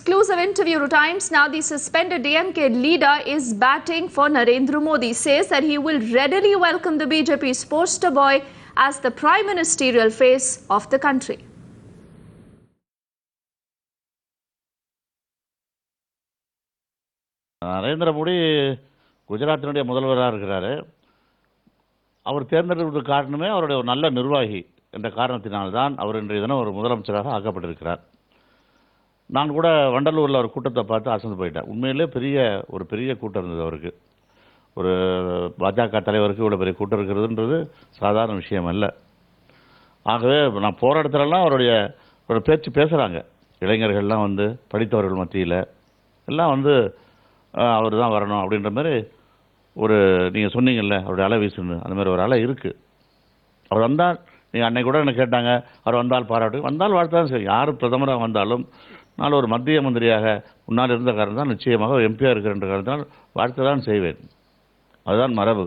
exclusive interview to Times. Now, the suspended DMK leader is batting for Narendra Modi. Says that he will readily welcome the BJP's poster boy as the prime ministerial face of the country. Narendra Modi குஜராத்தினுடைய முதல்வராக இருக்கிறாரு. அவர் தேர்ந்தெடுப்பதற்கு காரணமே அவருடைய ஒரு நல்ல நிர்வாகி என்ற காரணத்தினால்தான் அவர் இன்றைய தினம் ஒரு முதலமைச்சராக ஆக்கப்பட்டிருக்கிறார். நான் கூட வண்டலூரில் ஒரு கூட்டத்தை பார்த்து அசந்து போயிட்டேன். உண்மையிலே ஒரு பெரிய கூட்டம் இருந்தது அவருக்கு. ஒரு பாஜக தலைவருக்கு இவ்வளோ பெரிய கூட்டம் இருக்கிறதுன்றது சாதாரண விஷயம் அல்ல. ஆகவே நான் போகிற இடத்துலலாம் அவருடைய பேச்சு பேசுகிறாங்க. இளைஞர்கள்லாம் வந்து படித்தவர்கள் மத்தியில் எல்லாம் வந்து அவர் தான் வரணும் அப்படின்ற மாதிரி நீங்கள் சொன்னீங்கல்ல அவருடைய அலை வீசுன்னு, அந்த மாதிரி ஒரு அலை இருக்குது. அவர் வந்தால், நீங்கள் அன்னைக்கு கூட என்ன கேட்டாங்க, அவர் வந்தால் பாராட்டு, வந்தால் வாழ்த்தான் சரி. யார் பிரதமராக வந்தாலும் நான் ஒரு மத்திய மந்திரியாக முன்னால் இருந்த காரணம் தான் நிச்சயமாக எம்பியாக இருக்கிற காரணத்தினால் வாழ்த்து தான் செய்வேன். அதுதான் மரபு.